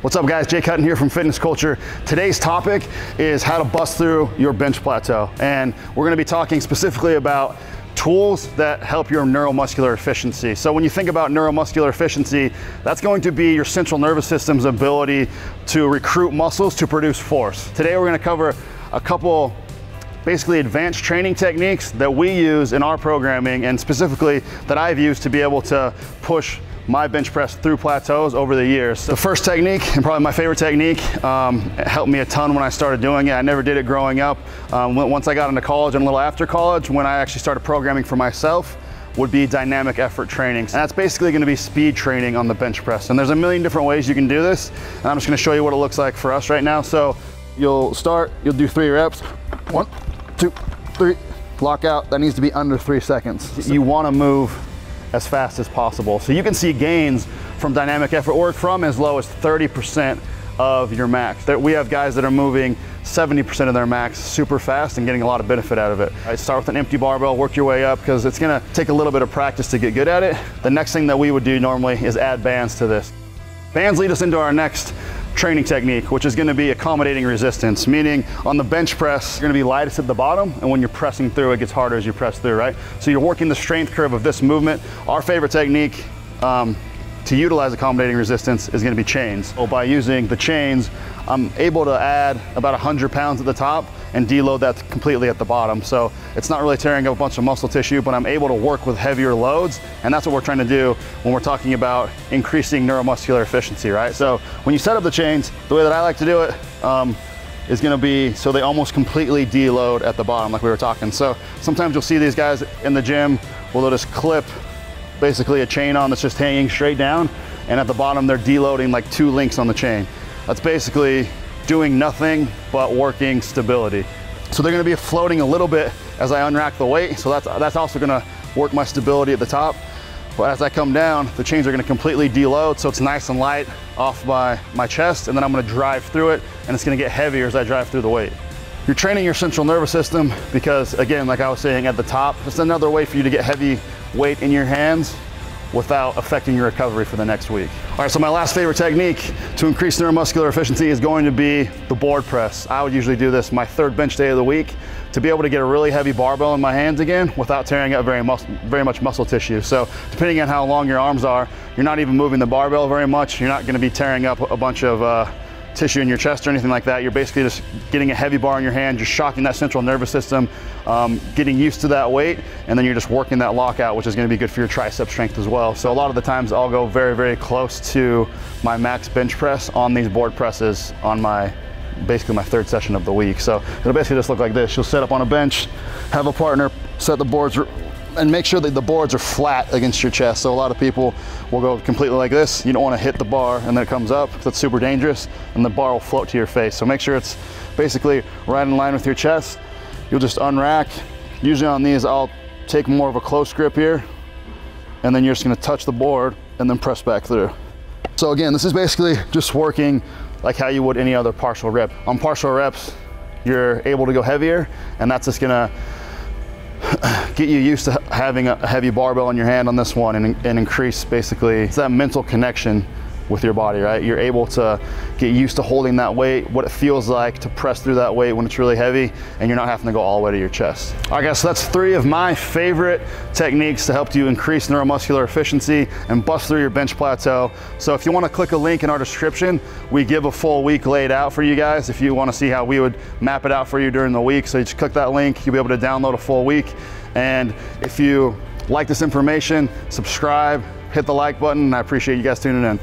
What's up guys, Jake Hutton here from Fitness Culture. Today's topic is how to bust through your bench plateau. And we're gonna be talking specifically about tools that help your neuromuscular efficiency. So when you think about neuromuscular efficiency, that's going to be your central nervous system's ability to recruit muscles to produce force. Today we're gonna cover a couple basically advanced training techniques that we use in our programming and specifically that I've used to be able to push my bench press through plateaus over the years. The first technique, and probably my favorite technique, it helped me a ton when I started doing it. I never did it growing up. Once I got into college and a little after college, when I actually started programming for myself, would be dynamic effort training. And that's basically gonna be speed training on the bench press. And there's a million different ways you can do this. And I'm just gonna show you what it looks like for us right now. So you'll do 3 reps. 1, 2, 3, lock out. That needs to be under 3 seconds. You wanna move as fast as possible. So you can see gains from dynamic effort work from as low as 30% of your max. We have guys that are moving 70% of their max super fast and getting a lot of benefit out of it. Start with an empty barbell, work your way up because it's gonna take a little bit of practice to get good at it. The next thing that we would do normally is add bands to this. Bands lead us into our next training technique, which is going to be accommodating resistance, meaning on the bench press, you're going to be lightest at the bottom, and when you're pressing through, it gets harder as you press through, right? So you're working the strength curve of this movement. Our favorite technique to utilize accommodating resistance is going to be chains. So by using the chains, I'm able to add about 100 pounds at the top and deload that completely at the bottom. So it's not really tearing up a bunch of muscle tissue, but I'm able to work with heavier loads. And that's what we're trying to do when we're talking about increasing neuromuscular efficiency, right? So when you set up the chains, the way that I like to do it is gonna be so they almost completely deload at the bottom like we were talking. So sometimes you'll see these guys in the gym where they'll just clip basically a chain on that's just hanging straight down. And at the bottom, they're deloading like 2 links on the chain. That's basically doing nothing but working stability. So they're gonna be floating a little bit as I unrack the weight. So that's also gonna work my stability at the top. But as I come down, the chains are gonna completely deload. So it's nice and light off by my chest. And then I'm gonna drive through it and it's gonna get heavier as I drive through the weight. You're training your central nervous system because again, like I was saying at the top, it's another way for you to get heavy weight in your hands without affecting your recovery for the next week. All right, so my last favorite technique to increase neuromuscular efficiency is going to be the board press. I would usually do this my 3rd bench day of the week to be able to get a really heavy barbell in my hands again without tearing up very much muscle tissue. So depending on how long your arms are, you're not even moving the barbell very much. You're not gonna be tearing up a bunch of tissue in your chest or anything like that. You're basically just getting a heavy bar in your hand, just shocking that central nervous system, getting used to that weight, and then you're just working that lockout, which is gonna be good for your tricep strength as well. So a lot of the times I'll go very, very close to my max bench press on these board presses on basically my 3rd session of the week. So it'll basically just look like this. You'll set up on a bench, have a partner, set the boards, and make sure that the boards are flat against your chest. So a lot of people will go completely like this. You don't want to hit the bar and then it comes up because that's super dangerous and the bar will float to your face. So make sure it's basically right in line with your chest. You'll just unrack. Usually on these, I'll take more of a close grip here and then you're just gonna touch the board and then press back through. So again, this is basically just working like how you would any other partial rep. On partial reps, you're able to go heavier and that's just gonna get you used to having a heavy barbell in your hand on this one and increase basically that mental connection with your body, right? You're able to get used to holding that weight, what it feels like to press through that weight when it's really heavy and you're not having to go all the way to your chest. All right guys, so that's 3 of my favorite techniques to help you increase neuromuscular efficiency and bust through your bench plateau. So if you want to click a link in our description, we give a full week laid out for you guys if you want to see how we would map it out for you during the week. So you just click that link, you'll be able to download a full week. And if you like this information, subscribe, hit the like button, and I appreciate you guys tuning in.